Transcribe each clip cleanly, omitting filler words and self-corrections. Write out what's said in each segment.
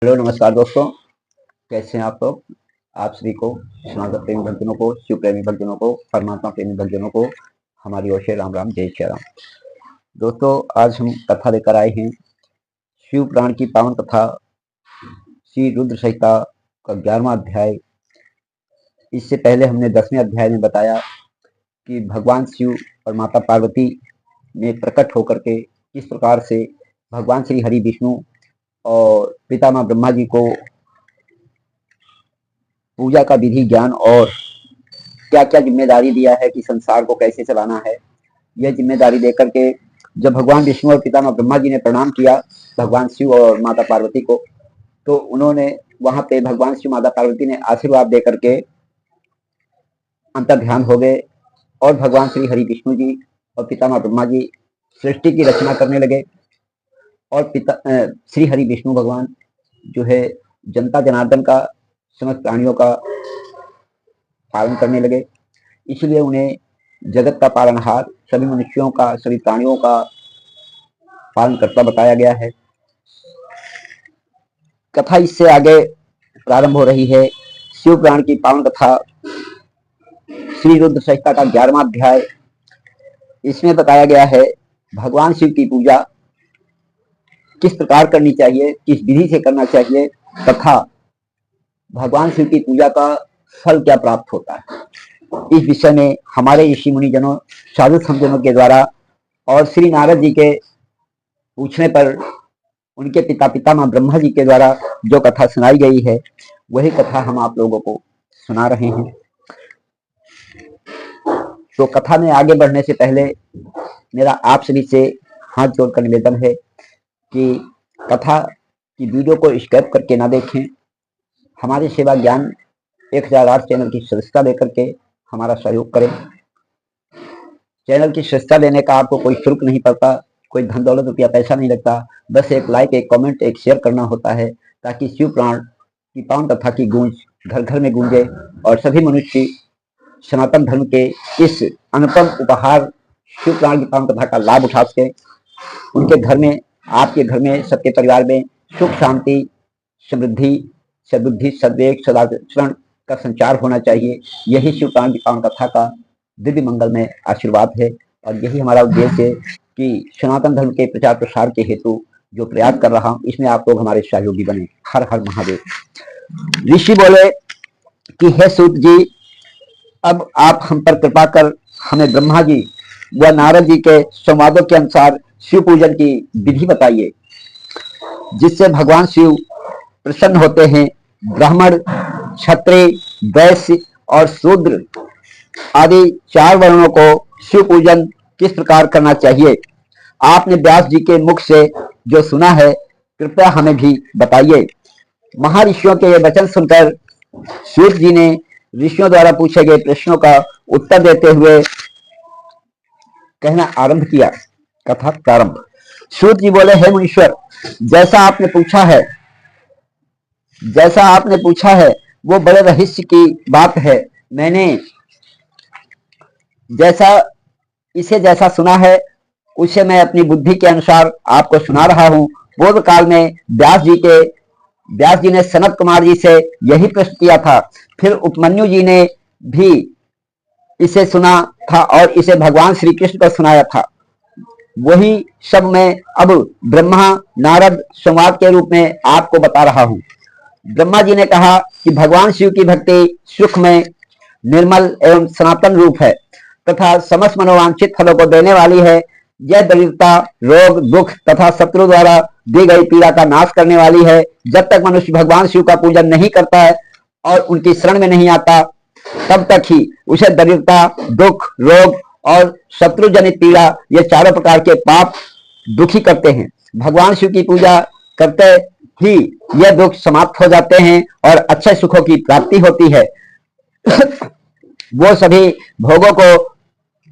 Hello नमस्कार दोस्तों, कैसे हैं आप लोग। आप सभी को, सनातन प्रेमी भक्तजनों को, शिव प्रेमी भक्तजनों को, परमात्मा प्रेमी भक्तजनों को हमारी ओर से राम राम, जय श्री राम। दोस्तों, आज हम कथा लेकर आए हैं शिव पुराण की पावन कथा, श्री रुद्र संहिता का 11वां अध्याय। इससे पहले हमने 10वें अध्याय में बताया कि भगवान शिव और माता पार्वती में प्रकट होकर के किस प्रकार से भगवान श्री हरि विष्णु और पितामह ब्रह्मा जी को पूजा का विधि ज्ञान और क्या क्या जिम्मेदारी दिया है कि संसार को कैसे चलाना है। यह जिम्मेदारी देकर के जब भगवान विष्णु और पितामह ब्रह्मा जी ने प्रणाम किया भगवान शिव और माता पार्वती को, तो उन्होंने वहां पे भगवान शिव माता पार्वती ने आशीर्वाद देकर के अंतर ध्यान हो गए और भगवान श्री हरि विष्णु जी और पितामह ब्रह्मा जी सृष्टि की रचना करने लगे और श्री हरि विष्णु भगवान जो है जनता जनार्दन का, समस्त प्राणियों का पालन करने लगे। इसलिए उन्हें जगत का पालनहार, सभी मनुष्यों का, सभी प्राणियों का पालनकर्ता बताया गया है। कथा इससे आगे प्रारंभ हो रही है। शिव पुराण की पावन कथा, श्री रुद्र संहिता का 11वां अध्याय। इसमें बताया गया है भगवान शिव की पूजा किस प्रकार करनी चाहिए, किस विधि से करना चाहिए, तथा भगवान शिव की पूजा का फल क्या प्राप्त होता है। इस विषय में हमारे ऋषि मुनिजनों, साधु संतों के द्वारा और श्री नारद जी के पूछने पर उनके पितामह ब्रह्मा जी के द्वारा जो कथा सुनाई गई है, वही कथा हम आप लोगों को सुना रहे हैं। तो कथा में आगे बढ़ने से पहले मेरा आप सभी से हाथ जोड़कर निवेदन है कि कथा की वीडियो को स्किप करके ना देखें। हमारे सेवा ज्ञान 1008 चैनल की सदस्यता लेकर के हमारा सहयोग करें। चैनल की सदस्यता लेने का आपको कोई शुल्क नहीं पड़ता, कोई धन दौलत रुपया पैसा नहीं लगता। बस एक लाइक, एक कमेंट, एक शेयर करना होता है ताकि शिव पुराण की पावन कथा की गूंज घर घर में गूंजे और सभी मनुष्य सनातन धर्म के इस अनुपम उपहार शिव पुराण की पावन कथा का लाभ उठा सके। उनके घर में, आपके घर में, सबके परिवार में सुख, शांति, समृद्धि, सद्बुद्धि, सद्वेग, सदाचरण का संचार होना चाहिए। यही शिव पुराण की पावन कथा का दिव्य मंगलमय आशीर्वाद है और यही हमारा उद्देश्य है कि सनातन धर्म के प्रचार प्रसार के हेतु जो प्रयास कर रहा हूं, इसमें आप लोग हमारे सहयोगी बने। हर हर महादेव। ऋषि बोले कि हे सूत जी, अब आप हम पर कृपा कर हमें ब्रह्मा जी व नारद जी के संवादों के अनुसार शिव पूजन की विधि बताइए, जिससे भगवान शिव प्रसन्न होते हैं। ब्राह्मण, क्षत्रिय, वैश्य और शूद्र आदि 4 वर्णों को शिव पूजन किस प्रकार करना चाहिए, आपने व्यास जी के मुख से जो सुना है, कृपया हमें भी बताइए। महर्षियों के ये वचन सुनकर सूत जी ने ऋषियों द्वारा पूछे गए प्रश्नों का उत्तर देते हुए कहना आरंभ किया। कथा प्रारंभ। सूत जी बोले, हे मुनीश्वर, जैसा आपने पूछा है वो बड़े रहस्य की बात है। मैंने जैसा सुना है उसे मैं अपनी बुद्धि के अनुसार आपको सुना रहा हूं। पूर्व काल में व्यास जी ने सनत कुमार जी से यही प्रश्न किया था। फिर उपमन्यु जी ने भी इसे सुना था और इसे भगवान श्री कृष्ण को सुनाया था। वही सब मैं अब ब्रह्मा नारद संवाद के रूप में आपको बता रहा हूं। ब्रह्मा जी ने कहा कि भगवान शिव की भक्ति सुख में निर्मल एवं सनातन रूप है तथा समस्त मनोवांछित फलों को देने वाली है। यह दरिद्रता, रोग, दुख तथा शत्रु द्वारा दी गई पीड़ा का नाश करने वाली है। जब तक मनुष्य भगवान शिव का पूजन नहीं करता है और उनकी शरण में नहीं आता, तब तक ही उसे दरिद्रता, दुख, रोग और शत्रु जनित पीड़ा, ये चारों प्रकार के पाप दुखी करते हैं। भगवान शिव की पूजा करते ही यह दुख समाप्त हो जाते हैं और अच्छे सुखों की प्राप्ति होती है। वो सभी भोगों को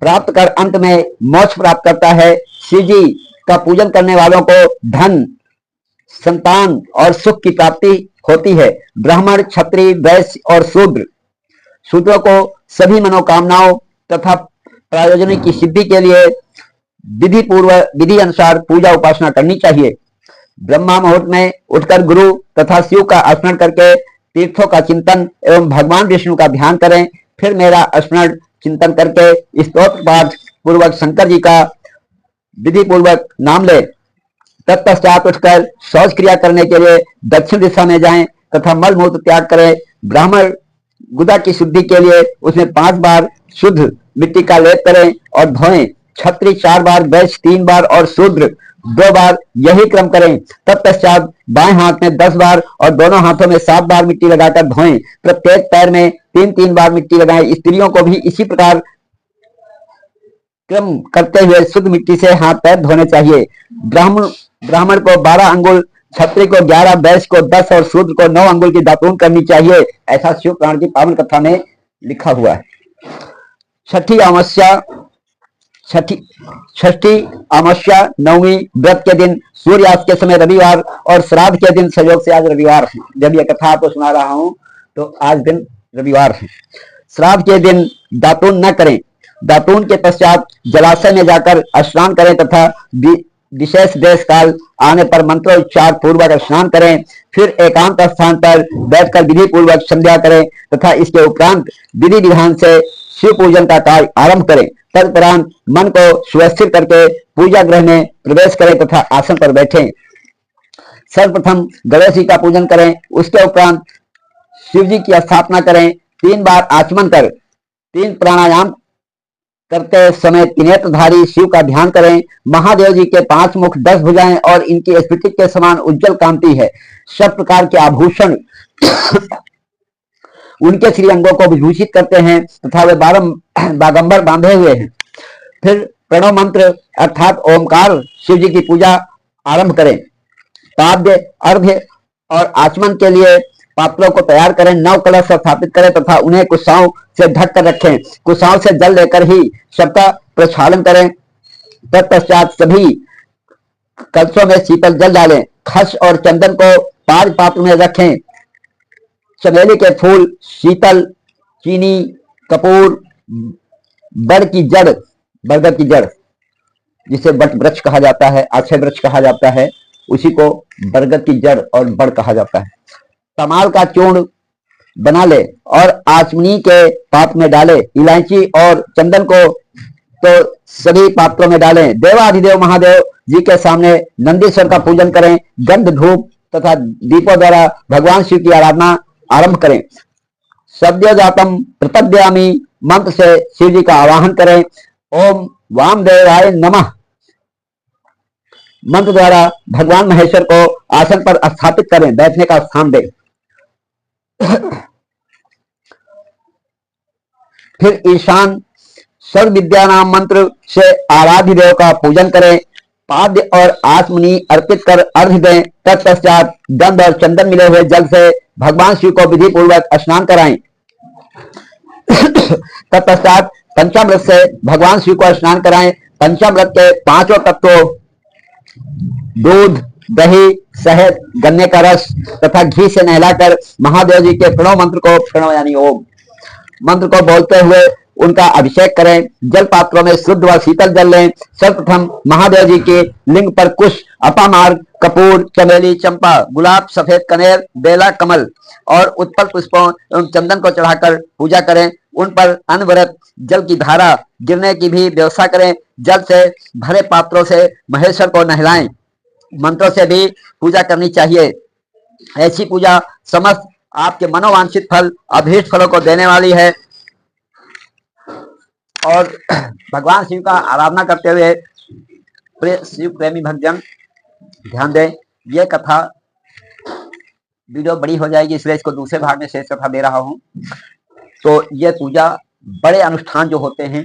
प्राप्त कर अंत में मोक्ष प्राप्त करता है। शिव जी का पूजन करने वालों को धन, संतान और सुख की प्राप्ति होती है। ब्राह्मण, क्षत्रिय, वैश्य और शूद्रों को सभी मनोकामनाओं तथा प्रयोजनों की सिद्धि के लिए विधि अनुसार पूजा उपासना करनी चाहिए। ब्रह्मा मुहूर्त में उठकर गुरु तथा शिव का स्मरण करके तीर्थों का चिंतन एवं भगवान विष्णु का ध्यान करें। फिर मेरा स्मरण चिंतन करके स्तोत्र पाठ पूर्वक शंकर जी का विधि पूर्वक नाम ले। तत्पश्चात उठकर शौच क्रिया करने के लिए दक्षिण दिशा में जाएं तथा मल मूत्र त्याग करें। ब्राह्मण गुदा की शुद्धि के लिए उसमें 5 बार शुद्ध मिट्टी का लेप करें और धोएं। क्षत्रिय 4 बार, वैश्य 3 बार और शूद्र 2 बार, यही क्रम करें। तत्पश्चात बाएं हाथ में 10 बार और दोनों हाथों में 7 बार मिट्टी लगाकर धोएं। प्रत्येक पैर में 3-3 बार मिट्टी लगाएं। स्त्रियों को भी इसी प्रकार क्रम करते हुए शुद्ध मिट्टी से हाथ पैर धोने चाहिए। ब्राह्मण को 12 अंगुल, क्षत्रिय को 11, वैश्य को 10 और शूद्र को 9 अंगुल की दातून करनी चाहिए। ऐसा शिव पुराण की पावन कथा में लिखा हुआ है। षष्ठी अमावस्या नवमी व्रत के दिन सूर्यास्त के समय रविवार और श्राद्ध के दिन संयोग से आज रविवार है। जब यह कथा आपको सुना रहा हूं तो आज दिन रविवार है। श्राद्ध के दिन दातून न करें। दातून के पश्चात जलाशय में जाकर स्नान करें तथा विशेष देश काल आने पर मंत्रोच्चार पूर्वक स्नान करें। फिर एकांत स्थान पर बैठकर विधि पूर्वक संध्या करें तथा इसके उपरांत विधि विधान से शिव पूजन का कार्य आरंभ करें। तदुपरांत मन को सुव्यवस्थित करके पूजा गृह में प्रवेश करें तथा आसन पर बैठें। सर्वप्रथम गणेश जी का पूजन करें। उसके उपरांत शिव जी की स्थापना करें। 3 बार आचमन कर 3 प्राणायाम करते समय त्रिनेत्रधारी शिव का ध्यान करें। महादेव जी के 5 मुख, 10 भुजाएं और इनकी स्फटिक के समान उज्जवल कांति है। सब प्रकार के आभूषण उनके श्री अंगों को विभूषित करते हैं तथा वे बागंबर बांधे हुए हैं। फिर प्रणव मंत्र अर्थात ओमकार शिव जी की पूजा आरंभ करें। पाद्य, अर्घ्य और आचमन के लिए पात्रों को तैयार करें। 9 कलश स्थापित करें तथा उन्हें कुशाओं से ढक कर रखें। कुशाओं से जल लेकर ही सबका प्रक्षालन करें। तत्पश्चात सभी कलशों में शीतल जल डालें। खस और चंदन को 5 पात्र में रखें। चमेली के फूल, शीतल, चीनी, कपूर, बरगद की जड़ जिसे बट वृक्ष कहा जाता है, अक्षय वृक्ष कहा जाता है, उसी को बरगद की जड़ और बड़ कहा जाता है। तमाल का चूर्ण बना ले और आचमनी के पात्र में डाले। इलायची और चंदन को तो सभी पात्रों में डालें। देवाधिदेव महादेव जी के सामने नंदीश्वर का पूजन करें। गंध, धूप तथा दीपों द्वारा भगवान शिव की आराधना आरंभ करें। सद्योजातम प्रपद्यामि मंत्र से शिव जी का आवाहन करें। ओम वामदेवाय नमः मंत्र द्वारा भगवान महेश्वर को आसन पर स्थापित करें, बैठने का स्थान दें। फिर ईशान सर्व विद्या नाम मंत्र से आराध्य देव का पूजन करें। पाद्य और आचमनी अर्पित कर अर्घ्य दें। तत्पश्चात गंध और चंदन मिले हुए जल से भगवान शिव को विधि पूर्वक स्नान कराएं। तत्पश्चात पंचामृत से भगवान शिव को स्नान कराएं। पंचामृत के 5 तत्वों दूध, दही, शहद, गन्ने का रस तथा घी से नहलाकर महादेव जी के प्रणव मंत्र को, प्रणव यानी ओम मंत्र को बोलते हुए उनका अभिषेक करें। जल पात्रों में शुद्ध व शीतल जल लें। सर्वप्रथम महादेव जी के लिंग पर कुश, अपामार्ग, कपूर, चमेली, चंपा, गुलाब, सफेद कनेर, बेला, कमल और उत्पल पुष्पों एवं चंदन को चढ़ाकर पूजा करें। उन पर अनवरत जल की धारा गिरने की भी व्यवस्था करें। जल से भरे पात्रों से महेश्वर को नहलाएं। मंत्रों से भी पूजा करनी चाहिए। ऐसी पूजा समस्त आपके मनोवांछित फल, अभीष्ट फलों को देने वाली है। और भगवान शिव का आराधना करते हुए शिव प्रेमी भक्तजन ध्यान दें। यह कथा वीडियो बड़ी हो जाएगी, इसलिए इसको दूसरे भाग में शेष कथा दे रहा हूं। तो यह पूजा बड़े अनुष्ठान जो होते हैं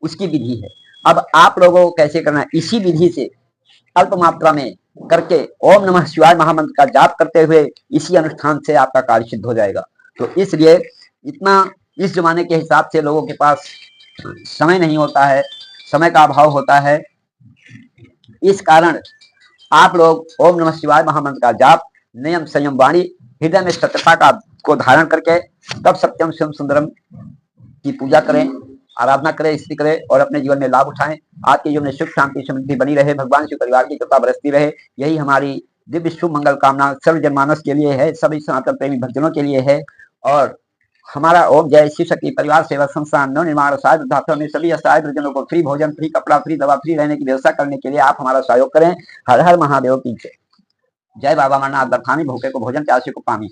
उसकी विधि है। अब आप लोगों को कैसे करना है, इसी विधि से अल्प मात्रा में करके ओम नमः शिवाय महामंत्र का जाप करते हुए इसी अनुष्ठान से आपका कार्य सिद्ध हो जाएगा। तो इसलिए इतना इस जमाने के हिसाब से लोगों के पास समय नहीं होता है, समय का अभाव होता है। इस कारण आप लोग ओम नमः शिवाय महामंत्र का जाप, नियम संयम वाणी, हृदय में सत्यता का को धारण करके तब सत्यम शिवम सुंदरम की पूजा करें, आराधना करें, स्तुति करें और अपने जीवन में लाभ उठाएं। आपके जीवन में सुख शांति समृद्धि बनी रहे, भगवान शिव परिवार की कृपा बरसती रहे। यही हमारी दिव्य शुभ मंगल कामना सर्व जनमानस के लिए है, सभी सनातन प्रेमी भक्तजनों के लिए है। और हमारा ओम जय शिव शक्ति परिवार सेवा संस्थान नव निर्माण सहाय वृद्धाश्रम में सभी असहाय वृद्धजनों को फ्री भोजन, फ्री कपड़ा, फ्री दवा, फ्री रहने की व्यवस्था करने के लिए आप हमारा सहयोग करें। हर हर महादेव की जय। जय बाबा अमरनाथ बरफानी भूखे को भोजन, प्यासे को पानी।